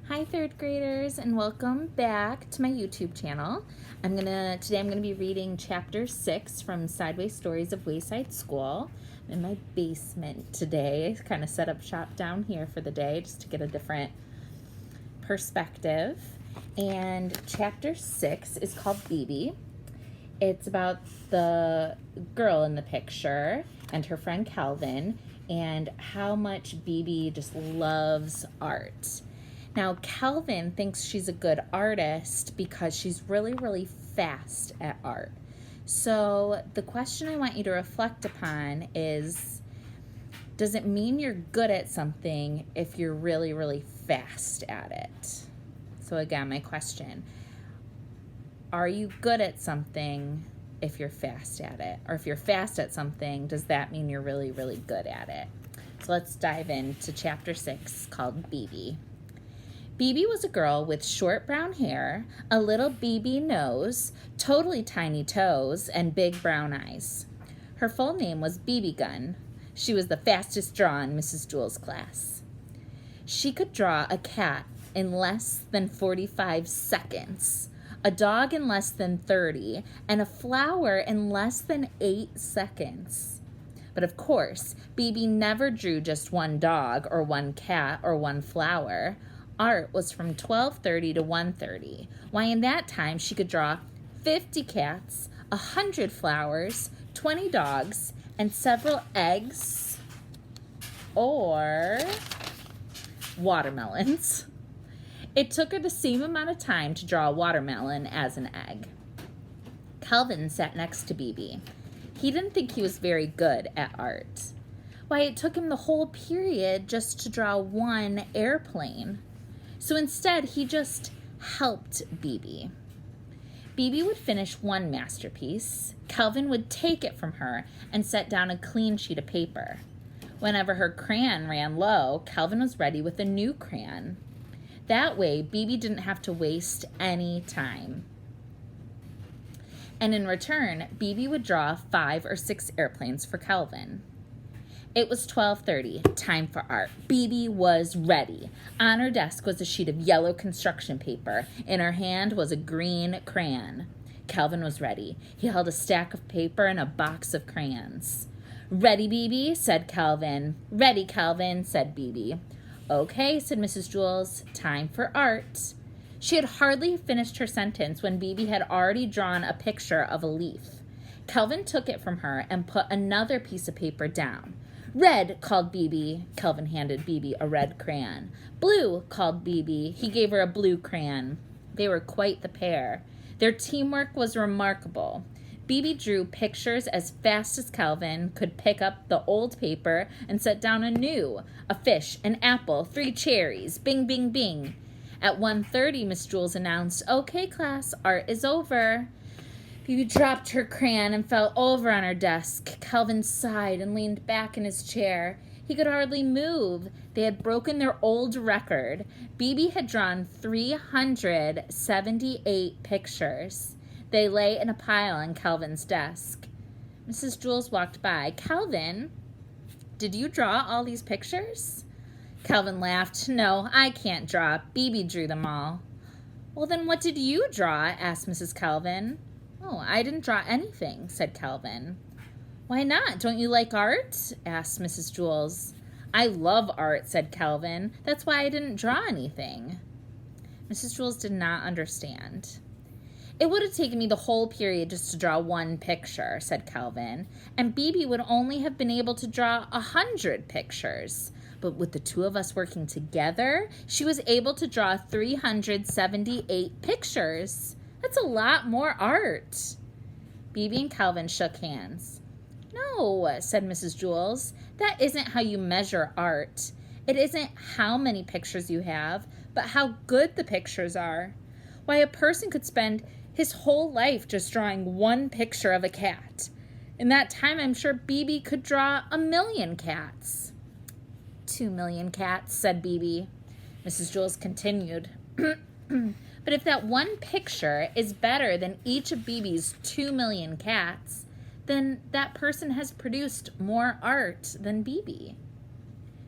Hi third graders, and welcome back to my YouTube channel. Today I'm gonna be reading chapter 6 from Sideways Stories of Wayside School. I'm in my basement today, kind of set up shop down here for the day just to get a different perspective. And chapter 6 is called Bibi. It's about the girl in the picture and her friend Calvin and how much Bibi just loves art. Now, Calvin thinks she's a good artist because she's really, really fast at art. So the question I want you to reflect upon is, does it mean you're good at something if you're really, really fast at it? So again, my question, are you good at something if you're fast at it? Or if you're fast at something, does that mean you're really, really good at it? So let's dive into chapter 6 called Bibi. Bibi was a girl with short brown hair, a little BB nose, totally tiny toes, and big brown eyes. Her full name was Bibi Gun. She was the fastest drawer in Mrs. Jewls' class. She could draw a cat in less than 45 seconds, a dog in less than 30, and a flower in less than 8 seconds. But of course, Bibi never drew just one dog or one cat or one flower. Art was from 12:30 to 1:30. Why, in that time, she could draw 50 cats, 100 flowers, 20 dogs, and several eggs or watermelons. It took her the same amount of time to draw a watermelon as an egg. Calvin sat next to Bibi. He didn't think he was very good at art. Why, it took him the whole period just to draw one airplane. So instead, he just helped Bibi. Bibi would finish one masterpiece. Calvin would take it from her and set down a clean sheet of paper. Whenever her crayon ran low, Calvin was ready with a new crayon. That way, Bibi didn't have to waste any time. And in return, Bibi would draw 5 or 6 airplanes for Calvin. It was 12:30, time for art. Bibi was ready. On her desk was a sheet of yellow construction paper. In her hand was a green crayon. Calvin was ready. He held a stack of paper and a box of crayons. "Ready, Bibi?" said Calvin. "Ready, Calvin," said Bibi. "Okay," said Mrs. Jewls, "time for art." She had hardly finished her sentence when Bibi had already drawn a picture of a leaf. Calvin took it from her and put another piece of paper down. "Red," called Bibi. Calvin handed Bibi a red crayon. "Blue," called Bibi. He gave her a blue crayon. They were quite the pair. Their teamwork was remarkable. Bibi drew pictures as fast as Calvin could pick up the old paper and set down a new, a fish, an apple, 3 cherries, bing, bing, bing. At 1:30, Miss Jewls announced, "Okay, class, art is over." Bibi dropped her crayon and fell over on her desk. Calvin sighed and leaned back in his chair. He could hardly move. They had broken their old record. Bibi had drawn 378 pictures. They lay in a pile on Calvin's desk. Mrs. Jewls walked by. "Calvin, did you draw all these pictures?" Calvin laughed. "No, I can't draw. Bibi drew them all." "Well, then what did you draw?" asked Mrs. Calvin. "Oh, I didn't draw anything," said Calvin. "Why not? Don't you like art?" asked Mrs. Jewls. "I love art," said Calvin. "That's why I didn't draw anything." Mrs. Jewls did not understand. "It would have taken me the whole period just to draw one picture," said Calvin, "and Bibi would only have been able to draw 100 pictures. But with the two of us working together, she was able to draw 378 pictures. That's a lot more art." Bibi and Calvin shook hands. "No," said Mrs. Jewls, "that isn't how you measure art. It isn't how many pictures you have, but how good the pictures are. Why, a person could spend his whole life just drawing one picture of a cat. In that time, I'm sure Bibi could draw 1,000,000 cats." 2,000,000 cats, said Bibi. Mrs. Jewls continued. "But if that one picture is better than each of Bibi's 2,000,000 cats, then that person has produced more art than Bibi."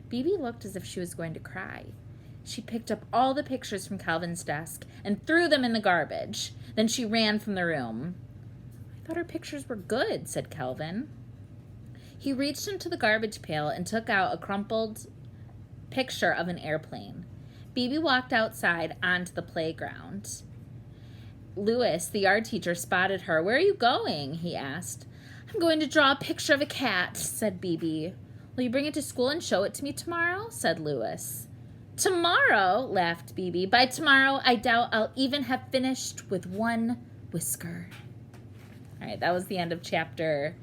Bibi looked as if she was going to cry. She picked up all the pictures from Calvin's desk and threw them in the garbage. Then she ran from the room. I thought her pictures were good, said Calvin. He reached into the garbage pail and took out a crumpled picture of an airplane. Bibi walked outside onto the playground. Louis, the art teacher, spotted her. Where are you going? He asked. I'm going to draw a picture of a cat, said Bibi. Will you bring it to school and show it to me tomorrow? Said Louis. Tomorrow, laughed Bibi. By tomorrow, I doubt I'll even have finished with one whisker. All right, that was the end of chapter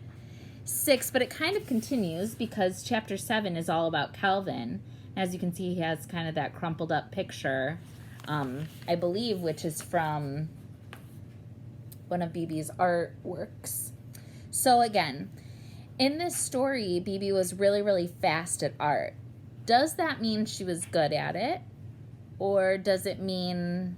6, but it kind of continues because chapter 7 is all about Calvin. As you can see, he has kind of that crumpled up picture, I believe, which is from one of Bibi's artworks. So again, in this story, Bibi was really, really fast at art. Does that mean she was good at it? Or does it mean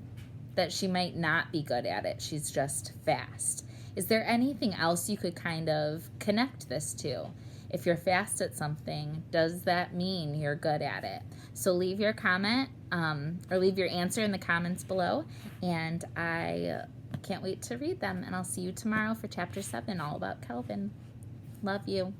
that she might not be good at it? She's just fast. Is there anything else you could kind of connect this to? If you're fast at something, does that mean you're good at it? So leave your comment or leave your answer in the comments below. And I can't wait to read them. And I'll see you tomorrow for chapter 7, all about Calvin. Love you.